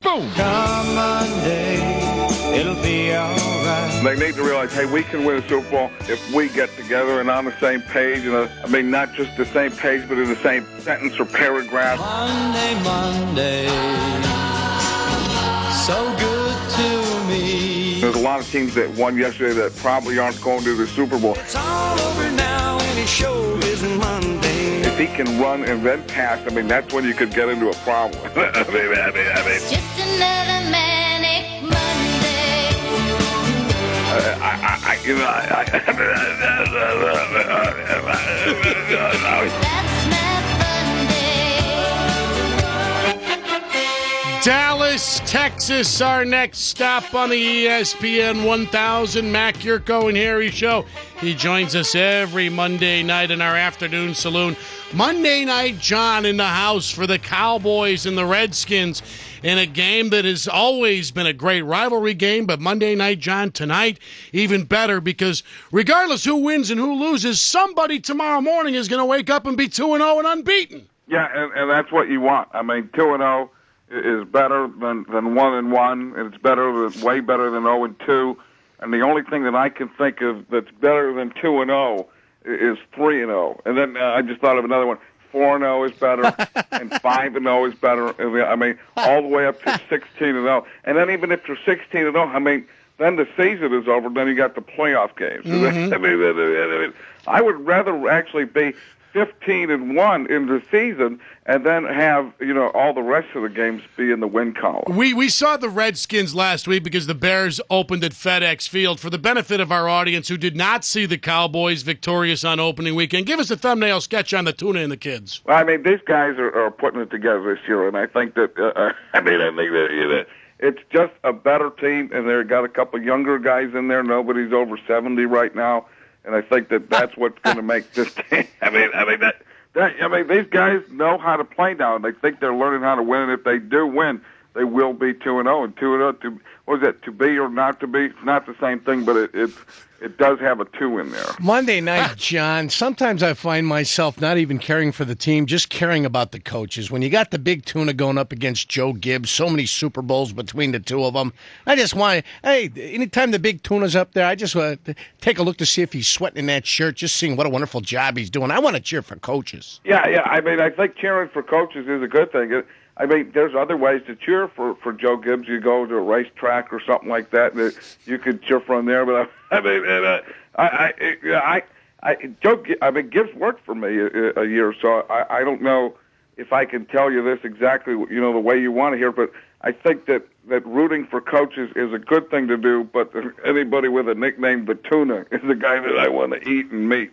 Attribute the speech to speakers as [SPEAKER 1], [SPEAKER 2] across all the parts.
[SPEAKER 1] Boom!
[SPEAKER 2] Come Monday, it'll be all right.
[SPEAKER 3] They need to realize, hey, we can win a Super Bowl if we get together and on the same page. Not just the same page, but in the same sentence or paragraph.
[SPEAKER 2] Monday, so good to me.
[SPEAKER 3] There's a lot of teams that won yesterday that probably aren't going to the Super Bowl.
[SPEAKER 2] It's all over now, and his show is Monday.
[SPEAKER 3] If he can run and then pass, that's when you could get into a problem.
[SPEAKER 4] It's just another manic Monday. That's my Monday.
[SPEAKER 1] Dallas, Texas, our next stop on the ESPN 1000. Mac, Jurko, and Harry show. He joins us every Monday night in our afternoon saloon. Monday Night John in the house for the Cowboys and the Redskins in a game that has always been a great rivalry game, but Monday Night John tonight even better because regardless who wins and who loses, somebody tomorrow morning is going to wake up and be 2-0 and unbeaten.
[SPEAKER 3] Yeah, and that's what you want. 2-0 is better than 1-1, and it's way better than 0-2. And the only thing that I can think of that's better than 2-0 is 3-0. And then I just thought of another one. 4-0 is better, and 5-0 is better. All the way up to 16-0. And then even if you're 16-0, then the season is over. Then you got the playoff games. Mm-hmm. I would rather actually be 15-1 in the season, and then have all the rest of the games be in the win column.
[SPEAKER 1] We saw the Redskins last week because the Bears opened at FedEx Field. For the benefit of our audience who did not see the Cowboys victorious on opening weekend, give us a thumbnail sketch on the tuna and the kids.
[SPEAKER 3] Well, these guys are putting it together this year, and I think that it's just a better team, and they've got a couple younger guys in there. Nobody's over 70 right now. And I think that's what's going to make this team. These guys know how to play now, and they think they're learning how to win. And if they do win, they will be 2-0 and 2-0. To be or not to be? It's not the same thing, but it does have a 2 in there.
[SPEAKER 5] Monday Night John, sometimes I find myself not even caring for the team, just caring about the coaches. When you got the big tuna going up against Joe Gibbs, so many Super Bowls between the two of them, I just want, anytime the big tuna's up there, I just want to take a look to see if he's sweating in that shirt, just seeing what a wonderful job he's doing. I want to cheer for coaches.
[SPEAKER 3] Yeah. I think cheering for coaches is a good thing. There's other ways to cheer for Joe Gibbs. You go to a racetrack or something like that, and you could cheer for him there. But Gibbs worked for me a year, so I don't know if I can tell you this exactly, the way you want to hear. But I think that rooting for coaches is a good thing to do. But anybody with a nickname, the Tuna, is the guy that I want to eat and meet.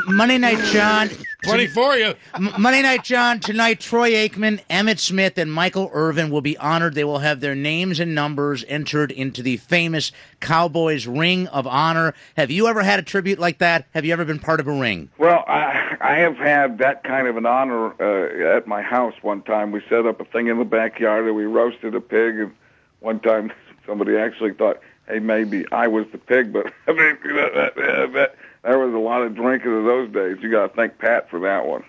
[SPEAKER 6] Monday Night John.
[SPEAKER 1] Plenty for you.
[SPEAKER 6] Monday Night John, tonight, Troy Aikman, Emmitt Smith, and Michael Irvin will be honored. They will have their names and numbers entered into the famous Cowboys Ring of Honor. Have you ever had a tribute like that? Have you ever been part of a ring?
[SPEAKER 3] Well, I have had that kind of an honor at my house one time. We set up a thing in the backyard and we roasted a pig. And one time somebody actually thought, hey, maybe I was the pig. But, there was a lot of drinking in those days. You got to thank Pat for that one.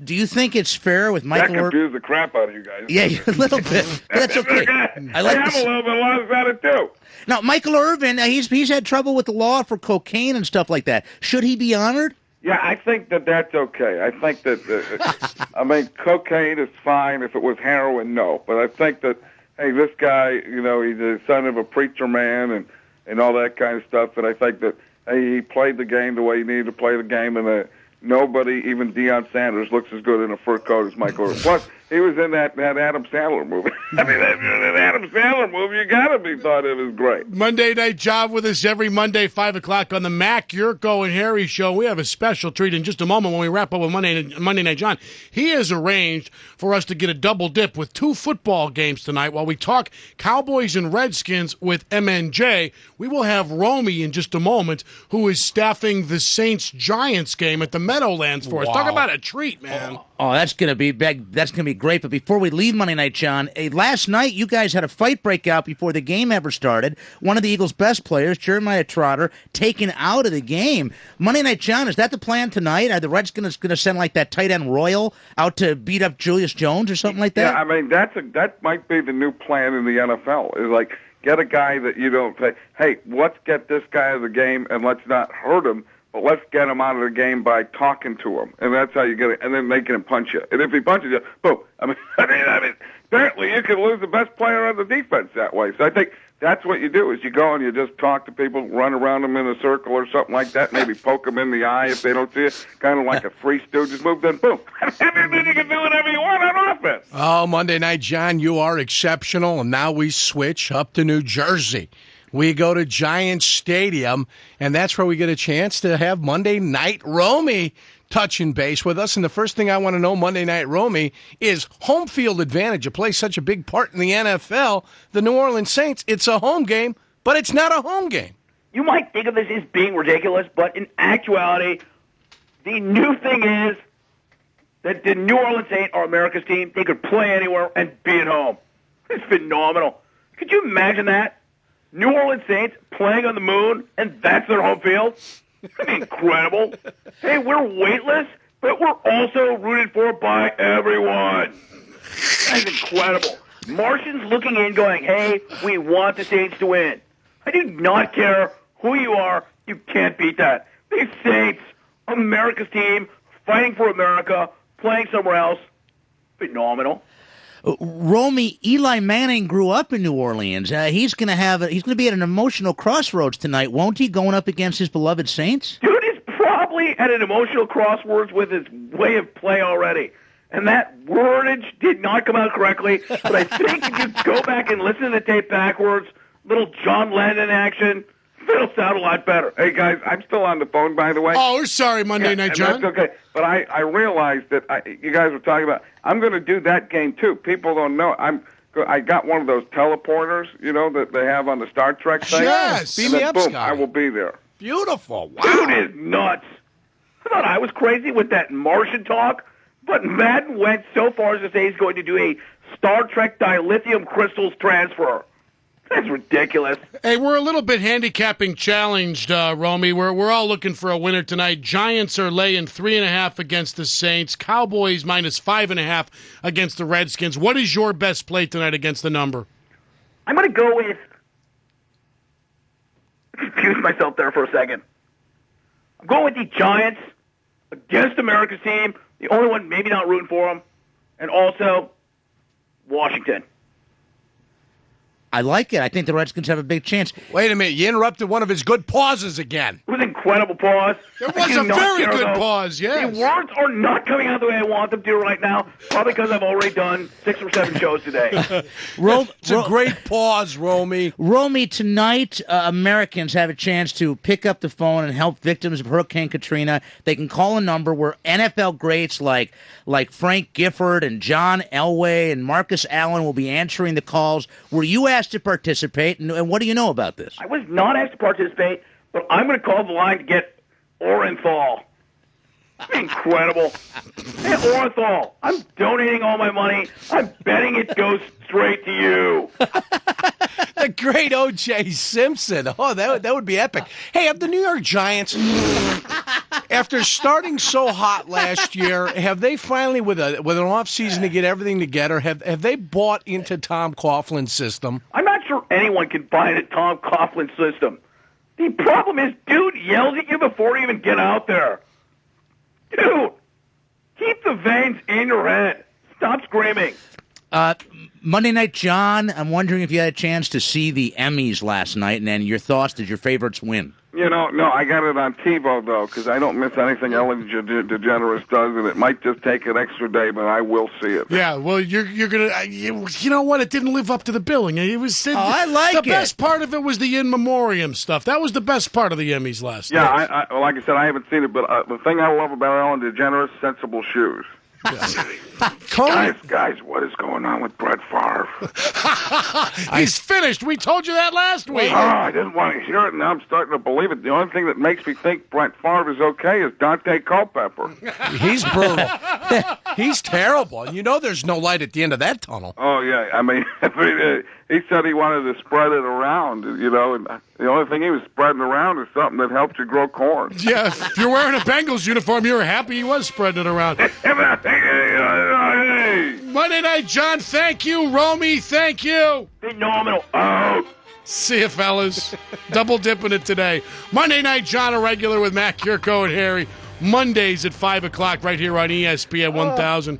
[SPEAKER 6] Do you think it's fair with Michael?
[SPEAKER 3] That confused the crap out of you guys.
[SPEAKER 6] Yeah, a little bit. But that's okay.
[SPEAKER 3] I'm a little bit lost about it too.
[SPEAKER 6] Now, Michael Irvin, he's had trouble with the law for cocaine and stuff like that. Should he be honored?
[SPEAKER 3] Yeah, I think that's okay. I think that cocaine is fine. If it was heroin, no. But I think that this guy, he's the son of a preacher man and all that kind of stuff. And I think that he played the game the way he needed to play the game, and nobody, even Deion Sanders, looks as good in a fur coat as Michael Irvin. Plus, he was in that Adam Sandler movie. That Adam Sandler movie, you got to be thought of as great.
[SPEAKER 1] Monday Night Job with us every Monday, 5 o'clock on the Mac, Jurko, and Harry show. We have a special treat in just a moment when we wrap up with Monday Night John. He has arranged for us to get a double dip with 2 football games tonight while we talk Cowboys and Redskins with MNJ. We will have Romy in just a moment, who is staffing the Saints-Giants game at the Meadowlands for us. Talk about a treat, man.
[SPEAKER 6] Oh, that's gonna be big. That's gonna be great. But before we leave Monday night, John, last night you guys had a fight break out before the game ever started. One of the Eagles' best players, Jeremiah Trotter, taken out of the game. Monday night, John, is that the plan tonight? Are the Redskins gonna send like that tight end Royal out to beat up Julius Jones or something like that?
[SPEAKER 3] Yeah, I mean that might be the new plan in the NFL. Is like get a guy that you don't say, hey, let's get this guy out of the game and let's not hurt him. But let's get him out of the game by talking to him, and that's how you get it. And then making him punch you. And if he punches you, boom. I mean, apparently you can lose the best player on the defense that way. So I think that's what you do: is you go and you just talk to people, run around them in a circle or something like that. Maybe poke them in the eye if they don't see it, kind of like a Three Stooges move. Then boom, and then you can do whatever you want on offense.
[SPEAKER 5] Oh, Monday night, John, you are exceptional, and now we switch up to New Jersey. We go to Giants Stadium, and that's where we get a chance to have Monday Night Romy touching base with us. And the first thing I want to know, Monday Night Romy, is home field advantage. It plays such a big part in the NFL. The New Orleans Saints, it's a home game, but it's not a home game.
[SPEAKER 7] You might think of this as being ridiculous, but in actuality, the new thing is that the New Orleans Saints are America's team. They could play anywhere and be at home. It's phenomenal. Could you imagine that? New Orleans Saints playing on the moon, and that's their home field? That'd be incredible. Hey, we're weightless, but we're also rooted for by everyone. That's incredible. Martians looking in going, hey, we want the Saints to win. I do not care who you are. You can't beat that. The Saints, America's team, fighting for America, playing somewhere else. Phenomenal.
[SPEAKER 6] Romy, Eli Manning grew up in New Orleans. He's going to be at an emotional crossroads tonight, won't he? Going up against his beloved Saints.
[SPEAKER 7] Dude is probably at an emotional crossroads with his way of play already, and that wordage did not come out correctly. But I think if you go back and listen to the tape backwards, little John Lennon action, it'll sound a lot better.
[SPEAKER 3] Hey guys, I'm still on the phone, by the way.
[SPEAKER 1] Oh, we're sorry, Monday Night, John.
[SPEAKER 3] That's okay. But I realized that you guys were talking about. I'm going to do that game too. People don't know. I got one of those teleporters, that they have on the Star Trek thing.
[SPEAKER 1] Yes.
[SPEAKER 5] Beam me up,
[SPEAKER 3] boom,
[SPEAKER 5] Scott.
[SPEAKER 3] I will be there.
[SPEAKER 5] Beautiful. Wow.
[SPEAKER 7] Dude is nuts. I thought I was crazy with that Martian talk, but Madden went so far as to say he's going to do a Star Trek dilithium crystals transfer. That's ridiculous.
[SPEAKER 1] Hey, we're a little bit handicapping challenged, Romy. We're all looking for a winner tonight. Giants are laying 3.5 against the Saints. Cowboys minus 5.5 against the Redskins. What is your best play tonight against the number?
[SPEAKER 7] I'm going to go with... Confused myself there for a second. I'm going with the Giants against America's team. The only one maybe not rooting for them. And also, Washington.
[SPEAKER 6] I like it. I think the Redskins have a big chance.
[SPEAKER 5] Wait a minute. You interrupted one of his good pauses again.
[SPEAKER 7] It was an incredible pause.
[SPEAKER 1] It was a very good pause, yes.
[SPEAKER 7] The words are not coming out the way I want them to right now, probably because I've already done 6 or 7 shows today.
[SPEAKER 5] It's a great pause, Romy.
[SPEAKER 6] Romy, tonight, Americans have a chance to pick up the phone and help victims of Hurricane Katrina. They can call a number where NFL greats like Frank Gifford and John Elway and Marcus Allen will be answering the calls. Were you asked to participate, and what do you know about this?
[SPEAKER 7] I was not asked to participate, but I'm going to call the line to get Orenthal. Incredible. Hey, Orenthal, I'm donating all my money. I'm betting it goes straight to you.
[SPEAKER 5] The great O.J. Simpson. Oh, that would be epic. Hey, have the New York Giants, after starting so hot last year, have they finally, with an off season to get everything together, have they bought into Tom Coughlin's system?
[SPEAKER 7] I'm not sure anyone can buy into Tom Coughlin's system. The problem is, dude yells at you before you even get out there. Dude, keep the veins in your head. Stop screaming.
[SPEAKER 6] Monday Night, John, I'm wondering if you had a chance to see the Emmys last night, and then your thoughts, did your favorites win?
[SPEAKER 3] No, I got it on TiVo, though, because I don't miss anything Ellen DeGeneres does, and it might just take an extra day, but I will see it.
[SPEAKER 1] Yeah, well, you're going to... You know what? It didn't live up to the billing. It was...
[SPEAKER 6] I like it.
[SPEAKER 1] The best part of it was the in memoriam stuff. That was the best part of the Emmys last night.
[SPEAKER 3] Yeah, like I said, I haven't seen it, but the thing I love about Ellen DeGeneres, sensible shoes. Guys, what is going on with Brett Favre?
[SPEAKER 1] He's finished. We told you that last week.
[SPEAKER 3] Oh, I didn't want to hear it, and now I'm starting to believe it. The only thing that makes me think Brett Favre is okay is Dante Culpepper.
[SPEAKER 5] He's brutal. He's terrible. And you know there's no light at the end of that tunnel.
[SPEAKER 3] Oh, yeah. I mean, he said he wanted to spread it around, and the only thing he was spreading around is something that helps you grow corn.
[SPEAKER 1] Yeah, if you're wearing a Bengals uniform, you're happy he was spreading it around. Monday Night John, thank you. Romy, thank you.
[SPEAKER 7] Phenomenal. Oh.
[SPEAKER 1] See you, fellas. Double dipping it today. Monday Night John, a regular with Matt, Jurko, and Harry. Mondays at 5 o'clock right here on ESPN 1000.